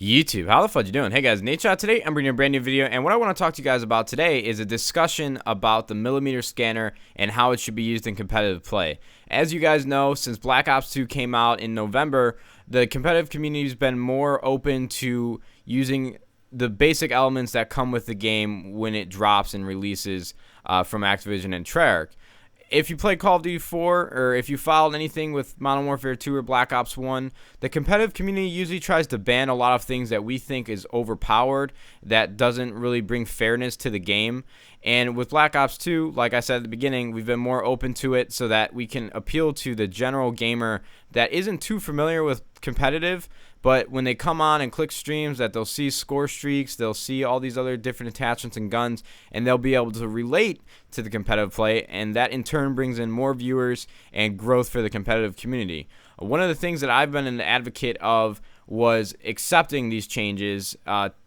YouTube, how the fuck you doing? Hey guys, Nadeshot today. I'm bringing you a brand new video, and what I want to talk to you guys about today is a discussion about the millimeter scanner and how it should be used in competitive play. As you guys know, since Black Ops 2 came out in November, the competitive community has been more open to using the basic elements that come with the game when it drops and releases from Activision and Treyarch. If you play Call of Duty 4, or if you followed anything with Modern Warfare 2 or Black Ops 1, the competitive community usually tries to ban a lot of things that we think is overpowered, that doesn't really bring fairness to the game. And with Black Ops 2, like I said at the beginning, we've been more open to it so that we can appeal to the general gamer that isn't too familiar with competitive, but when they come on and click streams, that they'll see score streaks, they'll see all these other different attachments and guns, and they'll be able to relate to the competitive play, and that in turn brings in more viewers and growth for the competitive community. One of the things that I've been an advocate of was accepting these changes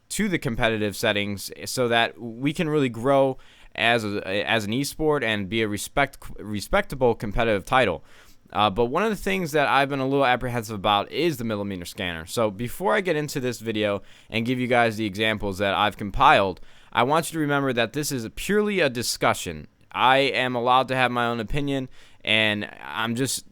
to the competitive settings so that we can really grow as an esport and be a respectable competitive title. But one of the things that I've been a little apprehensive about is the millimeter scanner. So before I get into this video and give you guys the examples that I've compiled, I want you to remember that this is purely a discussion. I am allowed to have my own opinion, and I'm just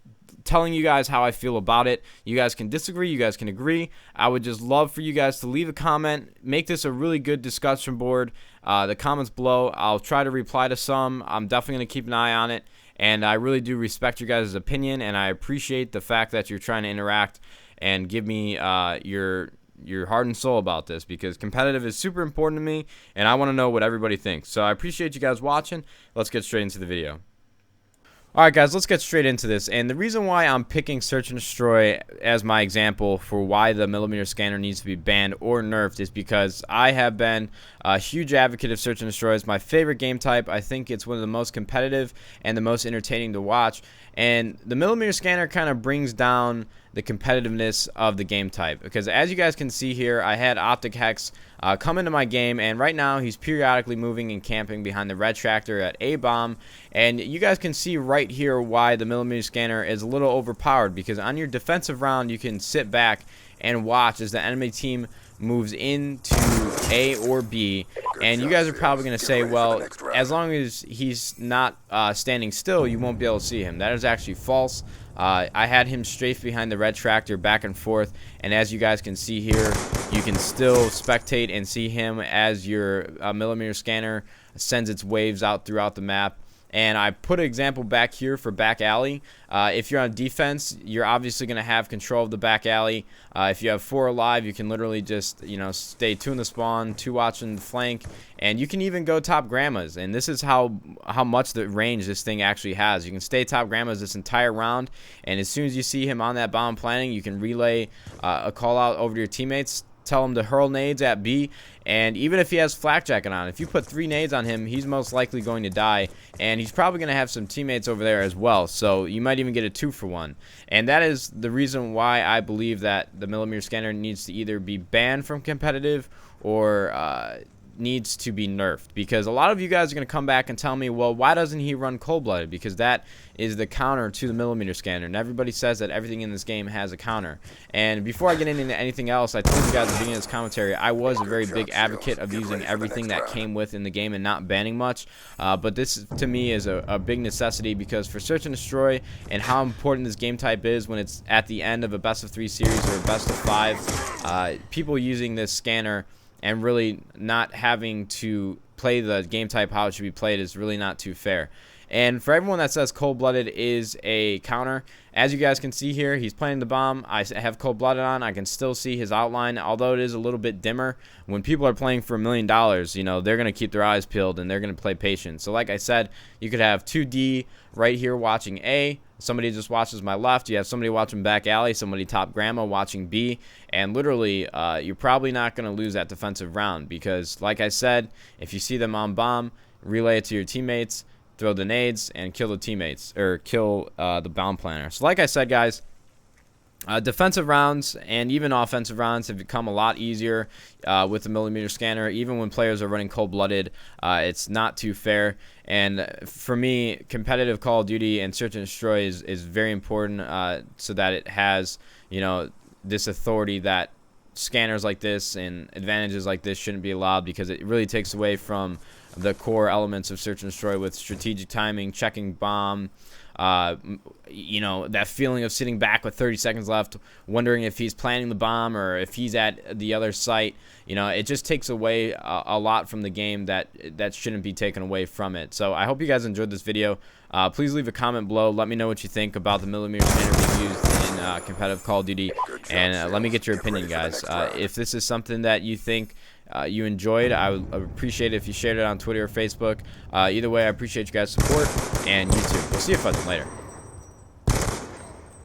telling you guys how I feel about it. You guys can disagree, you guys can agree. I would just love for you guys to leave a comment, make this a really good discussion board. The comments below, I'll try to reply to some. I'm definitely going to keep an eye on it. And I really do respect your guys' opinion, and I appreciate the fact that you're trying to interact and give me your heart and soul about this, because competitive is super important to me, and I want to know what everybody thinks. So I appreciate you guys watching. Let's get straight into the video. Alright guys, let's get straight into this, and the reason why I'm picking Search and Destroy as my example for why the millimeter scanner needs to be banned or nerfed is because I have been a huge advocate of Search and Destroy. It's my favorite game type. I think it's one of the most competitive and the most entertaining to watch, and the millimeter scanner kind of brings down the competitiveness of the game type, because as you guys can see here, I had Optic Hex come into my game, and right now he's periodically moving and camping behind the red tractor at A-bomb, and you guys can see right here why the millimeter scanner is a little overpowered, because on your defensive round you can sit back and watch as the enemy team moves into A or B, and you guys are probably going to say, well, as long as he's not standing still, you won't be able to see him. That is actually false. I had him strafe behind the red tractor back and forth, and as you guys can see here, you can still spectate and see him as your millimeter scanner sends its waves out throughout the map. And I put an example back here for back alley. If you're on defense, you're obviously going to have control of the back alley. If you have 4 alive, you can literally just, stay 2 in the spawn, 2 watching the flank, and you can even go top grandmas. And this is how much the range this thing actually has. You can stay top grandmas this entire round, and as soon as you see him on that bomb planting, you can relay a call out over to your teammates. Tell him to hurl nades at B, and even if he has flak jacket on, if you put 3 nades on him, he's most likely going to die, and he's probably going to have some teammates over there as well, so you might even get a 2-for-1. And that is the reason why I believe that the millimeter scanner needs to either be banned from competitive or needs to be nerfed, because a lot of you guys are going to come back and tell me, well, why doesn't he run cold-blooded? Because that is the counter to the millimeter scanner, and everybody says that everything in this game has a counter. And before I get into anything else, I told you guys at the beginning of this commentary, I was a very big advocate of using everything that came with in the game and not banning much, but this to me is a big necessity, because for Search and Destroy and how important this game type is when it's at the end of a best of 3 series or a best of 5, people using this scanner and really not having to play the game type how it should be played is really not too fair. And for everyone that says cold-blooded is a counter, as you guys can see here, he's planting the bomb. I have cold-blooded on. I can still see his outline, although it is a little bit dimmer. When people are playing for $1 million, they're going to keep their eyes peeled, and they're going to play patient. So like I said, you could have 2D right here watching A. Somebody just watches my left. You have somebody watching back alley, somebody top grandma watching B, and literally you're probably not going to lose that defensive round, because like I said, if you see them on bomb, relay it to your teammates, throw the nades, and kill the teammates, or kill the bomb planner. So like I said, guys, defensive rounds and even offensive rounds have become a lot easier with the millimeter scanner. Even when players are running cold-blooded, it's not too fair. And for me, competitive Call of Duty and Search and Destroy is very important, so that it has, this authority that scanners like this and advantages like this shouldn't be allowed, because it really takes away from the core elements of search and destroy with strategic timing, checking bomb, you know, that feeling of sitting back with 30 seconds left, wondering if he's planting the bomb or if he's at the other site. You know, it just takes away a lot from the game that shouldn't be taken away from it. So I hope you guys enjoyed this video. Please leave a comment below. Let me know what you think about the millimeter scanner being used in competitive Call of Duty, and let me get your opinion, guys. If this is something that you think you enjoyed, I would appreciate it if you shared it on Twitter or Facebook. Either way, I appreciate you guys' support, and you too. We'll see you further later.